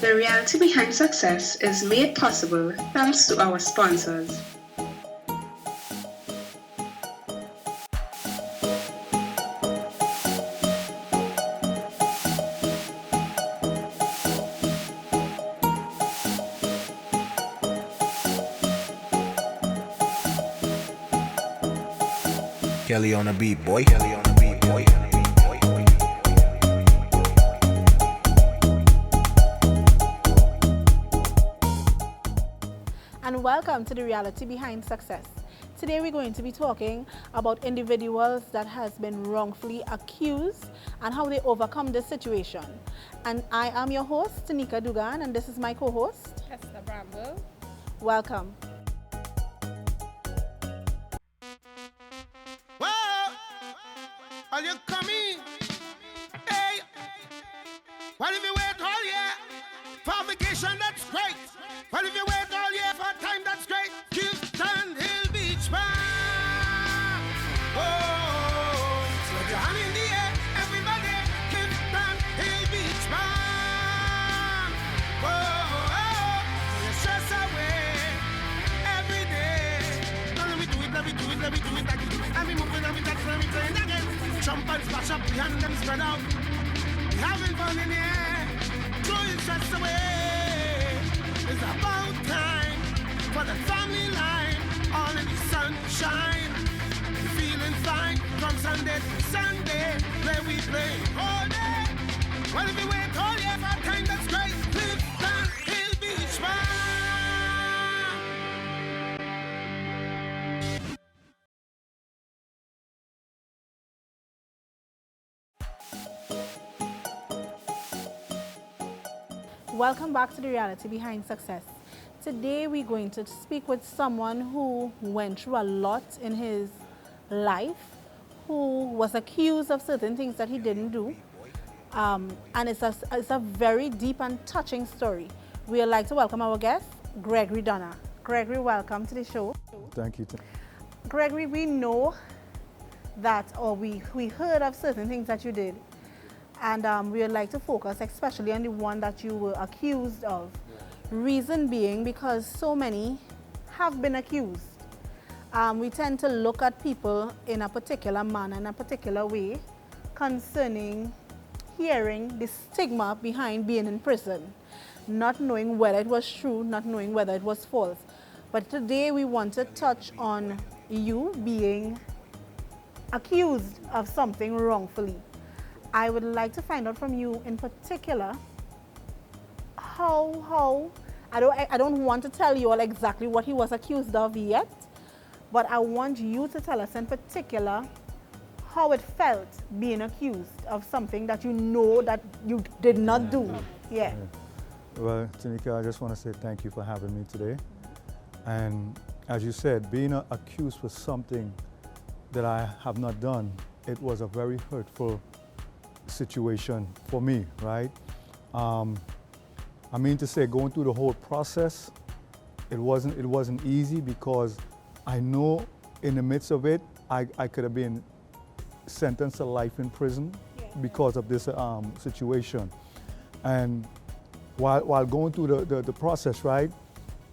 The reality behind success is made possible thanks to our sponsors. Kelly on the beat, boy. Kelly on the beat, boy. And welcome to the reality behind success. Today we're going to be talking about individuals that has been wrongfully accused and how they overcome this situation. And I am your host, Tanika Dugan, and this is my co-host, Esther Bramble. Welcome. Are you coming? Hey, what if you wait all year for vacation? That's great. What if you wait all year for time? That's great. Houston Hill Beach Bar. Oh, put your hand in the air, everybody. Houston Hill Beach Bar. Oh, you stress away every day. Now let me do it, let me do it, let me do it again. Let me move it, let me touch, let me play it again. Jump and splash up, behind them spread out. Having fun in the air, throwing stress away. It's about time for the family line, all in the sunshine. We're feeling fine from Sunday to Sunday, where we play all day. Well, if you wait all year for time, that's great. Clifton Hill Beach Bar. Welcome back to the reality behind success. Today we're going to speak with someone who went through a lot in his life, who was accused of certain things that he didn't do. And it's a very deep and touching story. We would like to welcome our guest, Gregory Donnor. Gregory, welcome to the show. Thank you. Gregory, we know that, or we heard of certain things that you did. And we would like to focus especially on the one that you were accused of. Reason being because so many have been accused. We tend to look at people in a particular manner, in a particular way, concerning hearing the stigma behind being in prison, not knowing whether it was true, not knowing whether it was false. But today we want to touch on you being accused of something wrongfully. I would like to find out from you in particular how I don't want to tell you all exactly what he was accused of yet, but I want you to tell us in particular how it felt being accused of something that you know that you did not do. Yeah. Well, Tanika, I just want to say thank you for having me today. And as you said, being accused for something that I have not done, it was a very hurtful situation for me, right? I mean to say, going through the whole process, it wasn't easy because I know in the midst of it, I could have been sentenced to life in prison because of this situation. And while going through the process, right,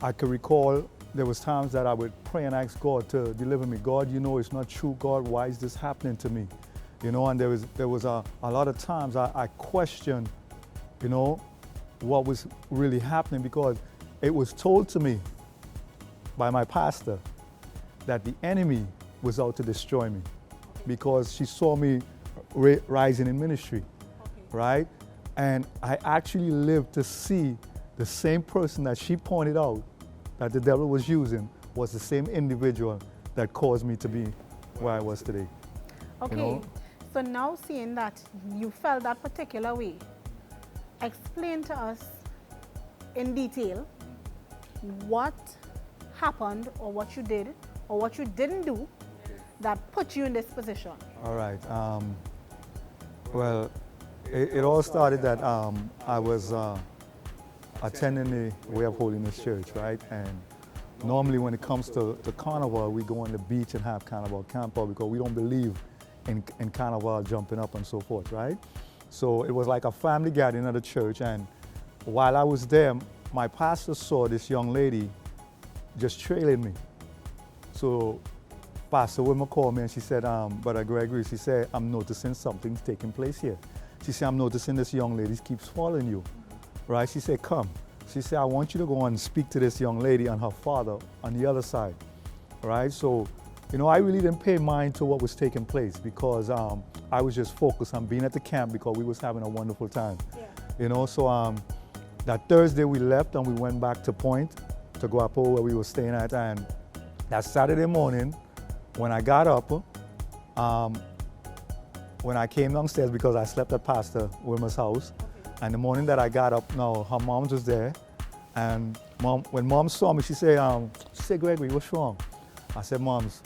I could recall there was times that I would pray and ask God to deliver me. God, you know it's not true. God, why is this happening to me? You know, and there was a lot of times I questioned, you know, what was really happening because it was told to me by my pastor that the enemy was out to destroy me because she saw me rising in ministry, right? And I actually lived to see the same person that she pointed out that the devil was using was the same individual that caused me to be where I was today. Okay. You know? So now seeing that you felt that particular way, explain to us in detail what happened or what you did or what you didn't do that put you in this position. All right. Well, it all started that I was attending the Way of Holiness Church, right? And normally when it comes to carnival, we go on the beach and have carnival camp out because we don't believe in carnival jumping up and so forth, right? So it was like a family gathering at the church, and while I was there, my pastor saw this young lady just trailing me. So Pastor Wilma called me and she said, Brother Gregory, she said, I'm noticing something's taking place here. She said, I'm noticing this young lady keeps following you, right? She said, come. She said, I want you to go and speak to this young lady and her father on the other side, right? So, you know, I really didn't pay mind to what was taking place because I was just focused on being at the camp because we was having a wonderful time. Yeah. You know, so that Thursday we left and we went back to Point, to Guapo where we were staying at, and that Saturday morning, when I got up, when I came downstairs because I slept at Pastor Wilma's house, and the morning that I got up, now her mom was there, and when mom saw me, she said, Gregory, what's wrong? I said, Moms,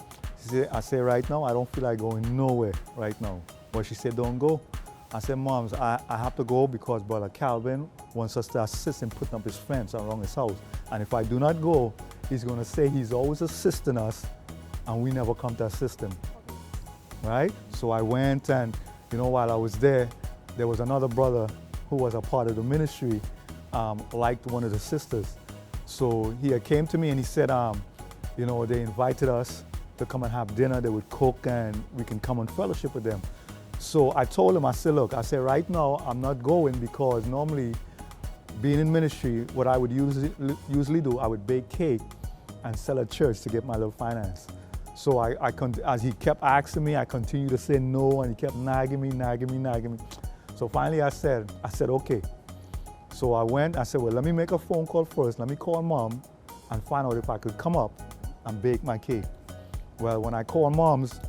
I said, right now I don't feel like going nowhere right now. But she said, don't go. I said, Moms, I have to go because Brother Calvin wants us to assist in putting up his fence around his house. And if I do not go, he's going to say he's always assisting us and we never come to assist him, right? So I went and, you know, while I was there was another brother who was a part of the ministry, liked one of the sisters. So he came to me and he said, you know, they invited us to come and have dinner. They would cook and we can come and fellowship with them. So I told him, I said, look, I said, right now I'm not going because normally being in ministry, what I would usually do, I would bake cake and sell at church to get my little finance. So as he kept asking me, I continued to say no, and he kept nagging me. So finally I said, okay. So I went, I said, well, let me make a phone call first. Let me call Mom and find out if I could come up and bake my cake. Well, when I called Mom's,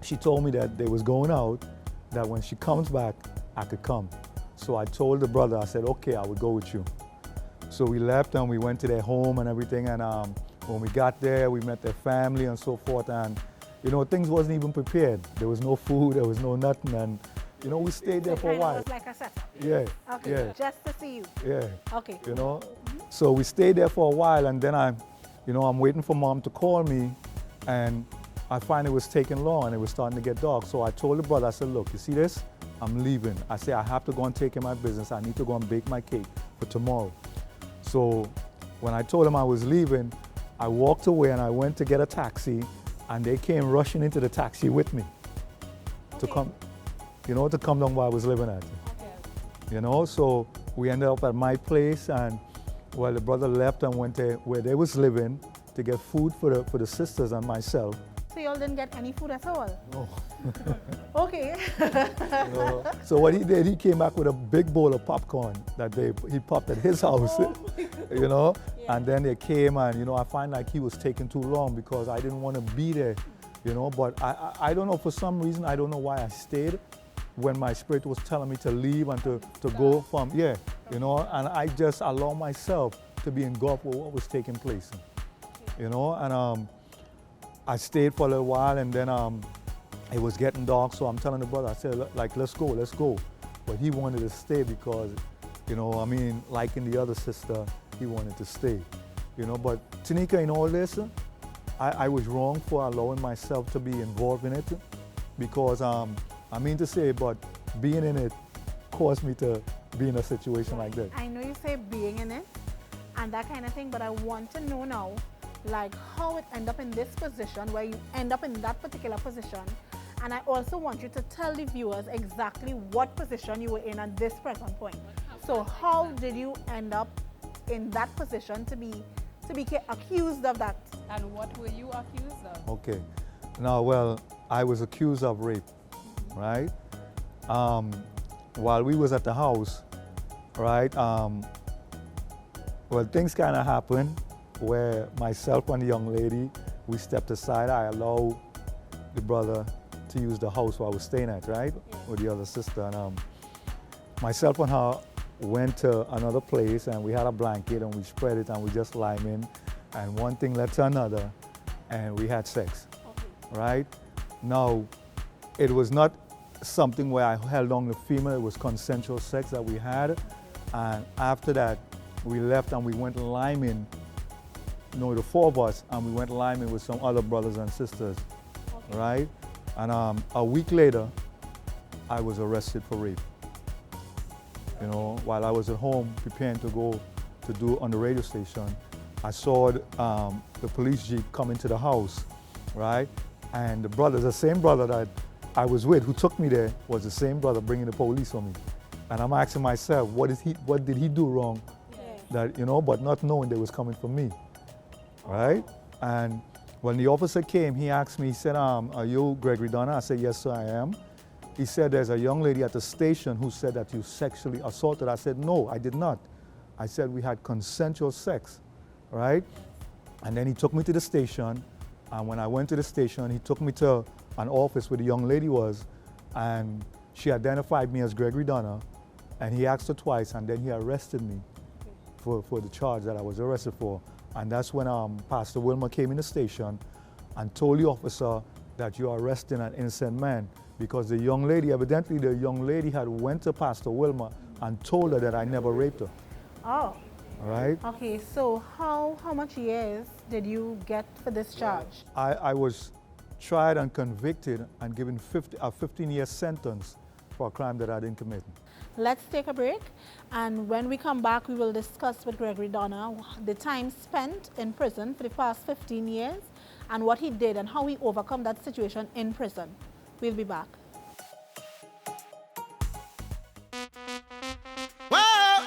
she told me that they was going out, that when she comes back, I could come. So I told the brother, I said, okay, I would go with you. So we left and we went to their home and everything, and when we got there, we met their family and so forth, and you know, things wasn't even prepared. There was no food, there was no nothing, and you know, we stayed there for a while. It was like a setup. Yeah. Okay. Yeah. Just to see you. Yeah. Okay. You know, so we stayed there for a while, and then I'm waiting for Mom to call me, and I find it was taking long and it was starting to get dark. So I told the brother, I said, look, you see this? I'm leaving. I said, I have to go and take care of my business. I need to go and bake my cake for tomorrow. So when I told him I was leaving, I walked away and I went to get a taxi, and they came rushing into the taxi with me to come down where I was living at. Okay. You know, so we ended up at my place, and well, the brother left and went to where they was living to get food for the sisters and myself. So y'all didn't get any food at all? No. Okay. You know, so what he did, he came back with a big bowl of popcorn that he popped at his house, you know, and then they came, and you know, I find like he was taking too long because I didn't want to be there, you know, but I don't know, for some reason, I don't know why I stayed when my spirit was telling me to leave and to go from, you know, and I just allowed myself to be engulfed with what was taking place, you know, and I stayed for a little while, and then it was getting dark, so I'm telling the brother, I said, like, let's go. But he wanted to stay because, you know, I mean, like in the other sister, he wanted to stay, you know. But Tanika, in all this, I was wrong for allowing myself to be involved in it because, I mean to say, but being in it caused me to be in a situation like that. I know you say being in it and that kind of thing, but I want to know now, like how it end up in this position, where you end up in that particular position. And I also want you to tell the viewers exactly what position you were in at this present point. So how did you end up in that position to be accused of that? And what were you accused of? Okay. Now, well, I was accused of rape, right? While we was at the house, right, well, things kind of happened where myself and the young lady, we stepped aside. I allowed the brother to use the house where I was staying at, right, with the other sister. And myself and her went to another place, and we had a blanket and we spread it and we just lime in, and one thing led to another, and we had sex, right? Now, it was not something where I held on to female, it was consensual sex that we had, and after that, we left and we went liming, you know, the four of us, and we went liming with some other brothers and sisters, right? And a week later, I was arrested for rape. You know, while I was at home preparing to go to do on the radio station, I saw the police jeep come into the house, right? And the same brother that I was with who took me there was the same brother bringing the police on me. And I'm asking myself, what did he do wrong? That, you know, but not knowing they was coming for me, right? And when the officer came, he asked me, he said, are you Gregory Donnor? I said, yes, sir, I am. He said, there's a young lady at the station who said that you sexually assaulted. I said, no, I did not. I said, we had consensual sex, right? And then he took me to the station. And when I went to the station, he took me to an office where the young lady was. And she identified me as Gregory Donnor. And he asked her twice, and then he arrested me for the charge that I was arrested for. And that's when Pastor Wilmer came in the station and told the officer that you're arresting an innocent man, because the young lady, evidently the young lady had went to Pastor Wilmer and told her that I never raped her. Oh. All right? Okay, so how much years did you get for this charge? I was tried and convicted and given a 15-year sentence for a crime that I didn't commit. Let's take a break, and when we come back, we will discuss with Gregory Donnor the time spent in prison for the past 15 years and what he did and how he overcome that situation in prison. We'll be back. Whoa!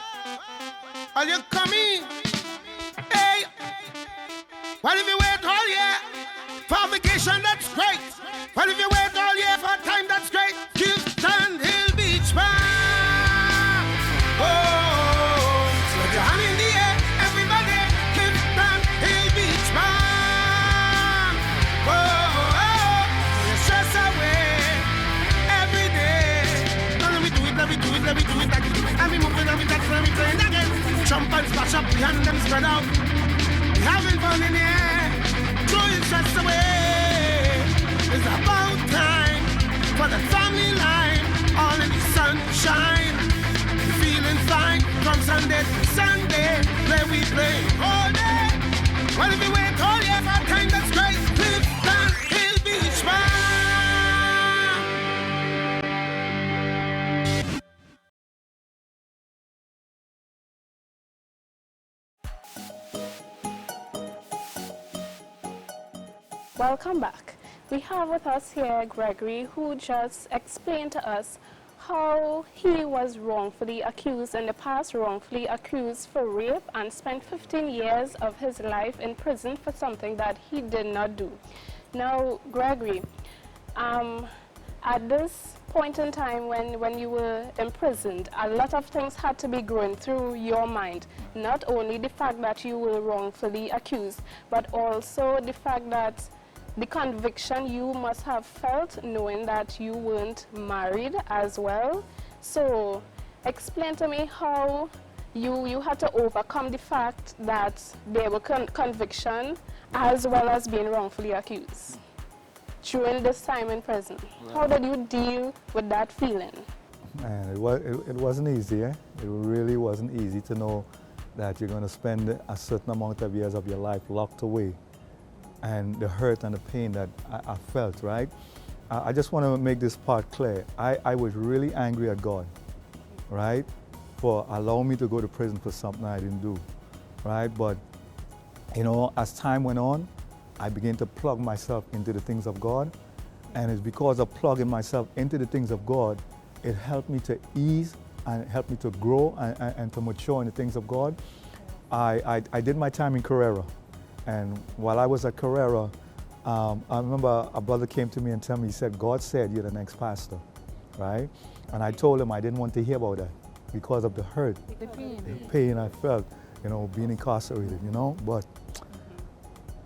Are you coming? Hey! Well, if you wait all year for vacation, that's great. Well, if you wait all year for time, that's great. Houston Hill Beach Bar. Oh, put your hand in the air, everybody. Houston Hill Beach Bar. Oh, your stress away every day. Now let me do it, let me do it, let me do it again. Let me move it, let me touch, let me play it again. Jump and splash up, the hand them spread out. We having fun in the air. Throw your stress away. It's about time for the family line. All in the sunshine. We're feeling fine from Sunday to Sunday. Play, we play all day. Well, if we wait all year for time, that's great. Clifton Hill Beach Bar. Welcome back. We have with us here Gregory, who just explained to us how he was wrongfully accused in the past, wrongfully accused for rape, and spent 15 years of his life in prison for something that he did not do. Now, Gregory, at this point in time when you were imprisoned, a lot of things had to be going through your mind. Not only the fact that you were wrongfully accused, but also the fact that the conviction you must have felt knowing that you weren't married as well. So explain to me how you had to overcome the fact that there were conviction as well as being wrongfully accused during this time in prison. How did you deal with that feeling? Man, it wasn't easy, eh? It really wasn't easy to know that you're going to spend a certain amount of years of your life locked away, and the hurt and the pain that I felt, right? I just want to make this part clear. I was really angry at God, right? For allowing me to go to prison for something I didn't do, right? But, you know, as time went on, I began to plug myself into the things of God. And it's because of plugging myself into the things of God, it helped me to ease and helped me to grow and to mature in the things of God. I did my time in Carrera. And while I was at Carrera, I remember a brother came to me and told me, he said, God said you're the next pastor, right? And I told him I didn't want to hear about that because of the hurt, the pain I felt, you know, being incarcerated, you know? But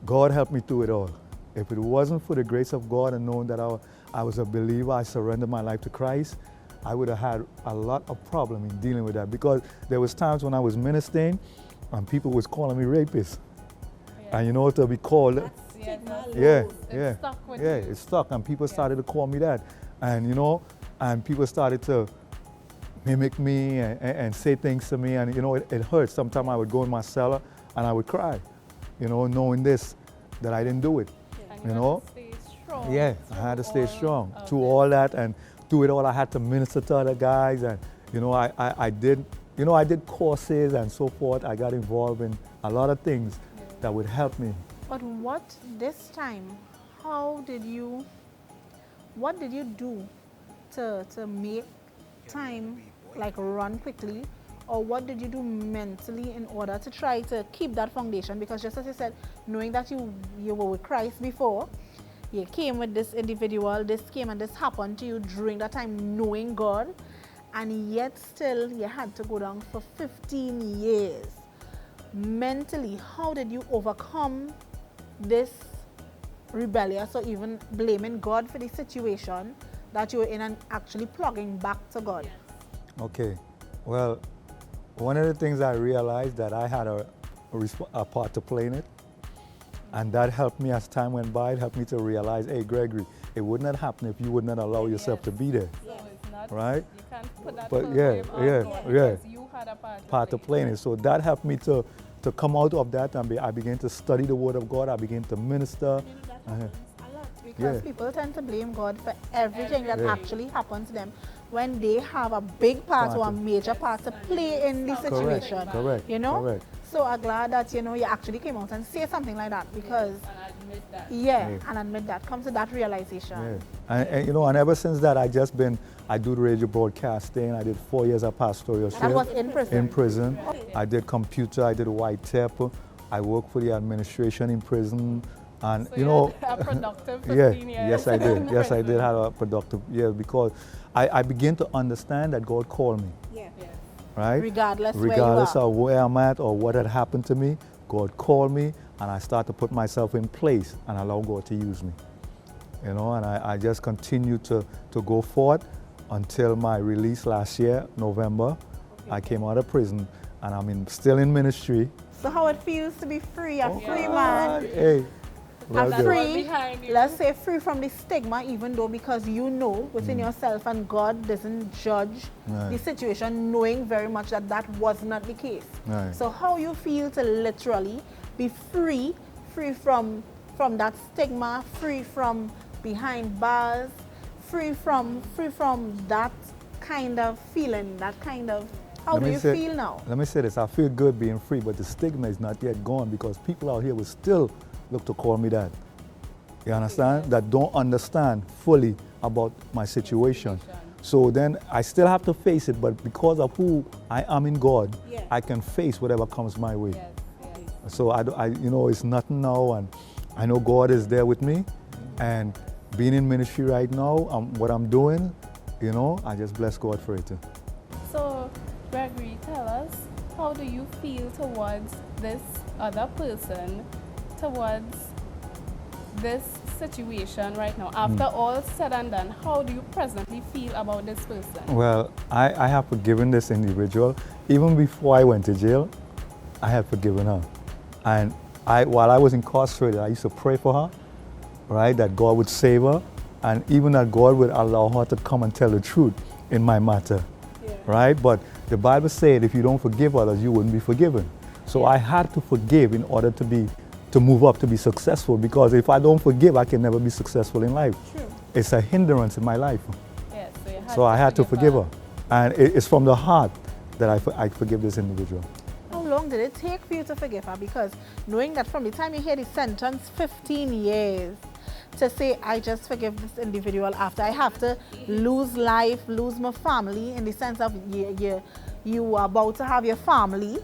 God helped me through it all. If it wasn't for the grace of God and knowing that I was a believer, I surrendered my life to Christ, I would have had a lot of problem in dealing with that, because there was times when I was ministering and people was calling me rapist. Yeah. And you know, to be called, it's stuck, and people started to call me that. And you know, and people started to mimic me and say things to me, and you know, it hurts. Sometimes I would go in my cellar and I would cry, you know, knowing that I didn't do it. You know? Stay strong. Yeah, I had to stay strong through all that, and through it all I had to minister to other guys, and I did courses and so forth. I got involved in a lot of things that would help me. But this time, what did you do to make time like run quickly? Or what did you do mentally in order to try to keep that foundation? Because just as you said, knowing that you were with Christ before, you came with this individual, this came and this happened to you during that time knowing God, and yet still you had to go down for 15 years. Mentally, how did you overcome this rebellious or even blaming God for the situation that you were in and actually plugging back to God? Okay, well, one of the things I realized that I had a part to play in it, and that helped me as time went by. It helped me to realize, hey, Gregory, it would not happen if you would not allow yourself to be there. So it's not, right? You can't put that But full yeah, blame on yeah, God yeah. because you had a Part to play in it. So that helped me to come out of that, and I began to study the Word of God. I began to minister. That happens a lot because people tend to blame God for everything that actually happens to them when they have a big part or a major part to play in the situation. Correct. You know? Correct. So I'm glad that you actually came out and say something like that, because admit that. and admit that, come to that realization. And ever since that, I do the radio broadcasting. I did 4 years of pastoral. That was in prison? In prison. I did computer, I did white tape. I worked for the administration in prison. And So a productive 15 years. Yes, I did. Yes, I did have a productive year, because I began to understand that God called me. Yeah. Right? Regardless of where I'm at or what had happened to me, God called me, and I started to put myself in place and allow God to use me. And I just continued to go forward until my release last year, November. I came out of prison, and I'm still in ministry. So how it feels to be free, a free man. Hey. Well, free, let's say free from the stigma, even though, because within yourself, and God doesn't judge the situation, knowing very much that was not the case. Right. So how you feel to literally be free from that stigma, free from behind bars, free from that kind of feeling, how do you feel now? Let me say this, I feel good being free, but the stigma is not yet gone, because people out here will still look to call me that. You understand? That don't understand fully about my situation. So then I still have to face it, but because of who I am in God, I can face whatever comes my way. So it's nothing now, and I know God is there with me, and being in ministry right now, what I'm doing, I just bless God for it. So, Gregory, tell us, how do you feel towards this other person, towards this situation right now? After all said and done, how do you presently feel about this person? Well, I have forgiven this individual. Even before I went to jail, I had forgiven her. And while I was incarcerated, I used to pray for her, right, that God would save her, and even that God would allow her to come and tell the truth in my matter, right? But the Bible said if you don't forgive others, you wouldn't be forgiven. So I had to forgive in order to move up, to be successful, because if I don't forgive, I can never be successful in life. True. It's a hindrance in my life. Yes, so I had to forgive her. And it's from the heart that I forgive this individual. How long did it take for you to forgive her? Because knowing that from the time you hear the sentence, 15 years, to say, I just forgive this individual after I have to lose life, lose my family, in the sense of you are about to have your family,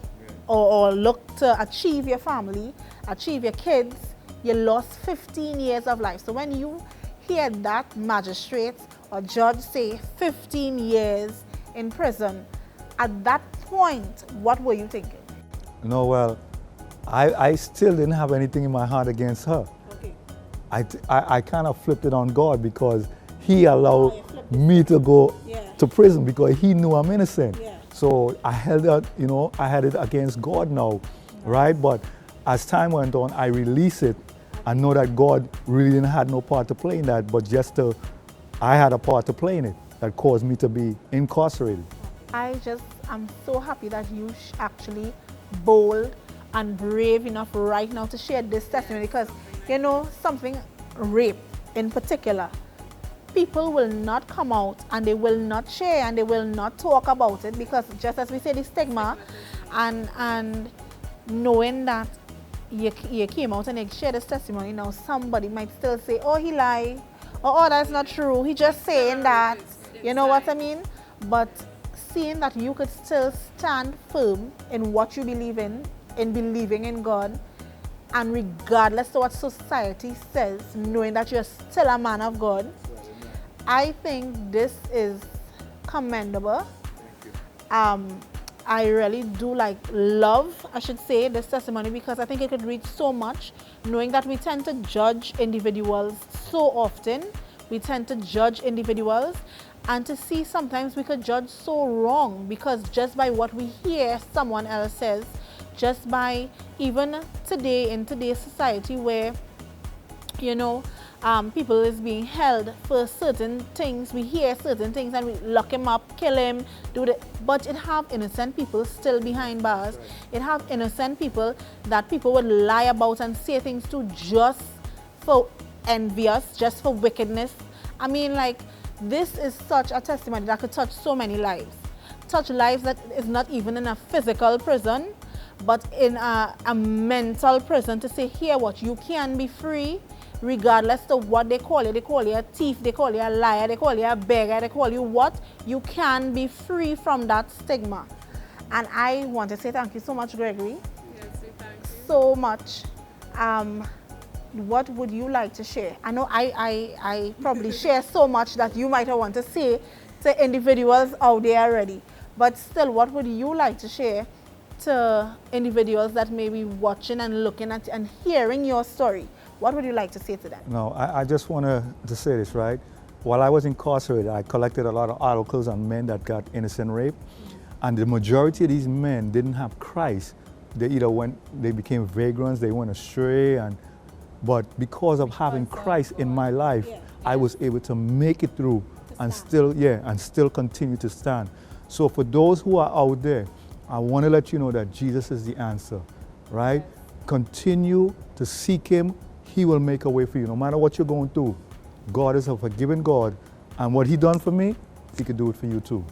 or look to achieve your family, achieve your kids, you lost 15 years of life. So when you hear that magistrate or judge say 15 years in prison, at that point, what were you thinking? No, well, I still didn't have anything in my heart against her. Okay. I kind of flipped it on God, because he allowed me to go to prison because he knew I'm innocent. Yeah. So I held it, I had it against God now, right? But as time went on, I released it. I know that God really didn't have no part to play in that, but I had a part to play in it that caused me to be incarcerated. I'm so happy that you actually bold and brave enough right now to share this testimony, because something, rape in particular, people will not come out and they will not share and they will not talk about it, because just as we say, the stigma and knowing that you came out and you shared this testimony, now somebody might still say, oh, he lied, or oh, that's not true, he just saying that, you know what I mean? But seeing that you could still stand firm in what you believe in believing in God, and regardless of what society says, knowing that you're still a man of God, I think this is commendable. I really do love, I should say, this testimony, because I think it could reach so much, knowing that we tend to judge individuals so often. We tend to judge individuals, and to see sometimes we could judge so wrong, because just by what we hear someone else says, just by even today, in today's society where, you know, people is being held for certain things, we hear certain things and we lock him up, kill him, but it have innocent people still behind bars. It have innocent people that people would lie about and say things to just for envious, just for wickedness. I mean, this is such a testimony that could touch so many lives. Touch lives that is not even in a physical prison, but in a mental prison, to say, here what, you can be free regardless of what they call you. They call you a thief, they call you a liar, they call you a beggar, they call you what? You can be free from that stigma. And I want to say thank you so much, Gregory. Yes, thank you. So much. What would you like to share? I know I probably share so much that you might want to say to individuals out there already. But still, what would you like to share to individuals that may be watching and looking at and hearing your story? What would you like to say to them? No, I just want to say this, right? While I was incarcerated, I collected a lot of articles on men that got innocent rape. And the majority of these men didn't have Christ. They either they became vagrants, they went astray, but because of having Christ in my life, I was able to make it through and still continue to stand. So for those who are out there, I want to let you know that Jesus is the answer, right? Continue to seek him. He will make a way for you. No matter what you're going through, God is a forgiving God. And what he done for me, he could do it for you too.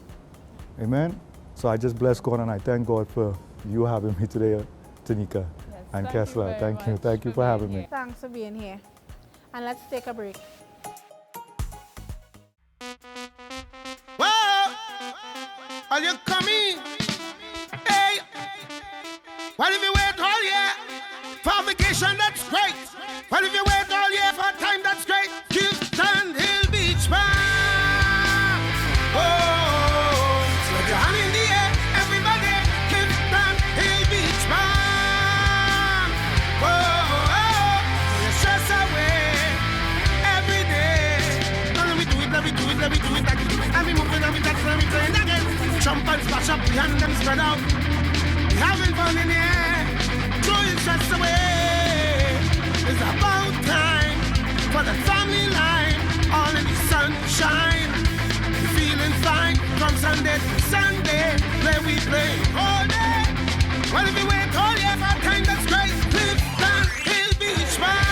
Amen? So I just bless God and I thank God for you having me today, Tanika and Kessler. Thank you. Thank you for having me. Thanks for being here. And let's take a break. Whoa! Are you coming? Hey! Well, if you wait all year for vacation, that's great. Well, if you wait all year for time, that's great. Houston Hill Beach Bar. Oh, so with your hand in the air, everybody, Houston Hill Beach Bar. Oh, so you stress away every day. Now let me do it again. And we moving and we touch and we playing again. Jump and splash up, the hand them spread out. We having fun in the air. Throw your stress away. It's about time for the family line. All in the sunshine. We're feeling fine from Sunday to Sunday. Play we play all day. Well, if you wait all year for time, that's great. Clifton Hill Beach Bar.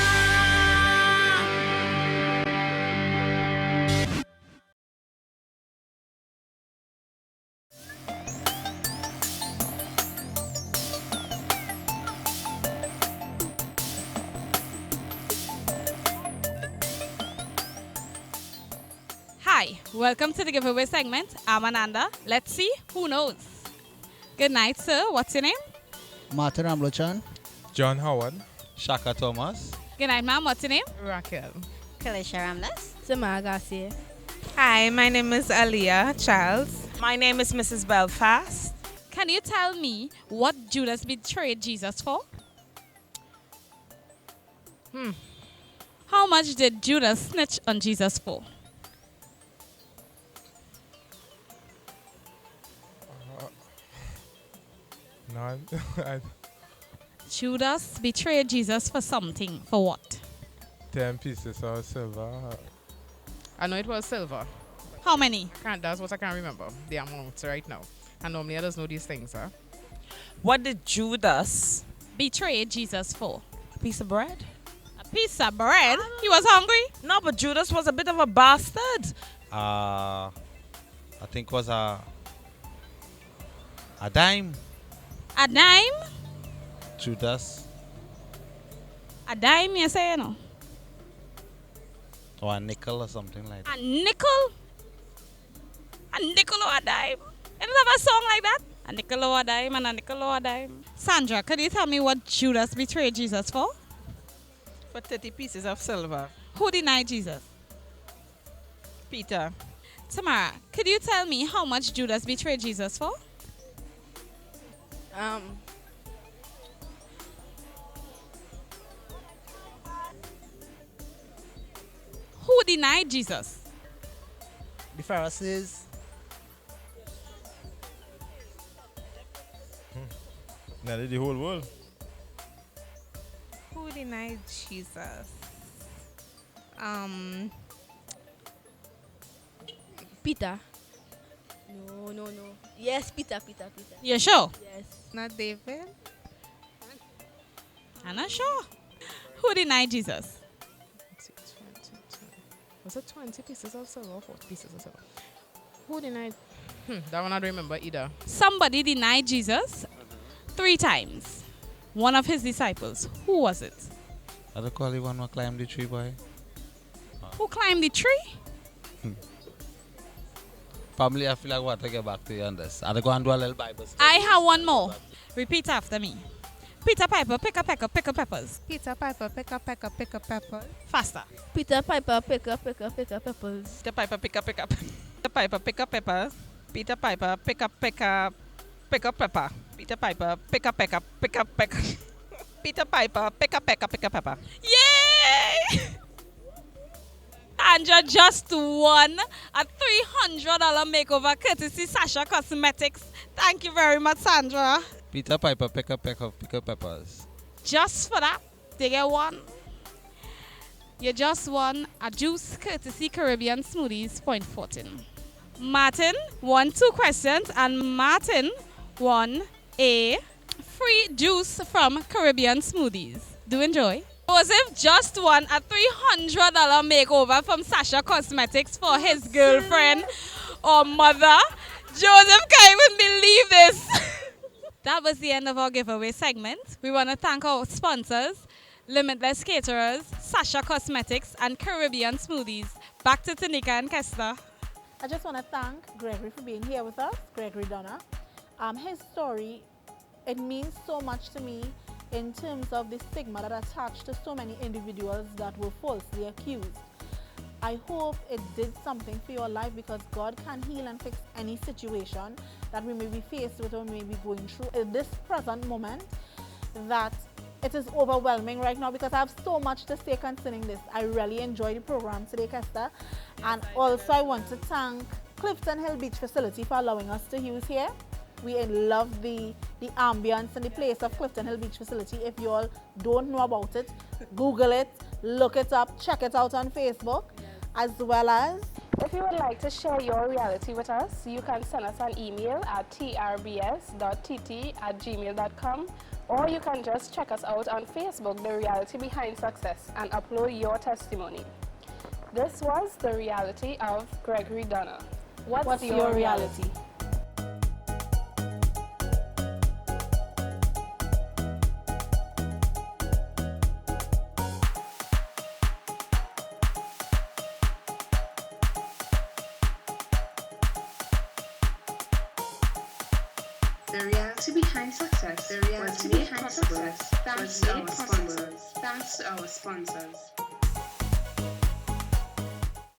Hi, welcome to the giveaway segment. I'm Ananda. Let's see who knows. Good night, sir. What's your name? Martin Ramlochan. John Howard. Shaka Thomas. Good night, ma'am. What's your name? Raquel. Kalisha Ramnas. Samara Garcia. Hi, my name is Aliyah Charles. My name is Mrs. Belfast. Can you tell me what Judas betrayed Jesus for? How much did Judas snitch on Jesus for? None. Judas betrayed Jesus for something. For what? 10 pieces of silver. I know it was silver. How many? That's what I can't remember. The amount right now. And normally I just know these things, huh? What did Judas betray Jesus for? A piece of bread? A piece of bread? He was hungry? No, but Judas was a bit of a bastard. I think was a dime. A dime? Judas. A dime, you say, no? Or a nickel or something like that. A nickel? A nickel or a dime? You don't have a song like that? A nickel or a dime and a nickel or a dime. Sandra, could you tell me what Judas betrayed Jesus for? For 30 pieces of silver. Who denied Jesus? Peter. Tamara, could you tell me how much Judas betrayed Jesus for? Who denied Jesus? The Pharisees. Nearly the whole world. Who denied Jesus? Peter. No. Yes, Peter. You sure? Yes. Not David? I'm not sure. Who denied Jesus? Was it 20 pieces of silver or 40 pieces of silver? Who denied? That one I don't remember either. Somebody denied Jesus 3 times. One of his disciples. Who was it? I don't call you one who climbed the tree, boy. Who climbed the tree? Family, I feel like I want to get back to you on this. I go and do a little Bible study. I have one more. Repeat after me. Peter Piper, pick a peppers. Peter Piper, pick a pepper. Faster. Peter Piper, pick up peppers. Peter Piper pick up. Peter Piper pick up pepper. Peter Piper pick up pepper. Peter Piper pick up pepper. Peter Piper pick up pepper. Yay! Andrea just won a $300 makeover courtesy Sasha Cosmetics. Thank you very much, Sandra. Peter Piper pick up peppers. Just for that, they get one. You just won a juice courtesy Caribbean Smoothies, Point Fortin. Martin won 2 questions and Martin won a free juice from Caribbean Smoothies. Do enjoy. Joseph just won a $300 makeover from Sasha Cosmetics for his girlfriend or mother. Joseph can't even believe this. That was the end of our giveaway segment. We want to thank our sponsors, Limitless Caterers, Sasha Cosmetics, and Caribbean Smoothies. Back to Tanika and Kester. I just want to thank Gregory for being here with us, Gregory Donnor. His story, it means so much to me in terms of the stigma that attached to so many individuals that were falsely accused. I hope it did something for your life, because God can heal and fix any situation that we may be faced with or may be going through at this present moment, that it is overwhelming right now, because I have so much to say concerning this. I really enjoyed the program today, Kester. And also I want to thank Clifton Hill Beach Facility for allowing us to use here. We love the ambience and the place of Clifton Hill Beach Facility. If you all don't know about it, Google it, look it up, check it out on Facebook, as well as... If you would like to share your reality with us, you can send us an email at trbs.tt@gmail.com, or you can just check us out on Facebook, The Reality Behind Success, and upload your testimony. This was the reality of Gregory Donnor. What's your reality? The reality behind success was made possible thanks to our sponsors.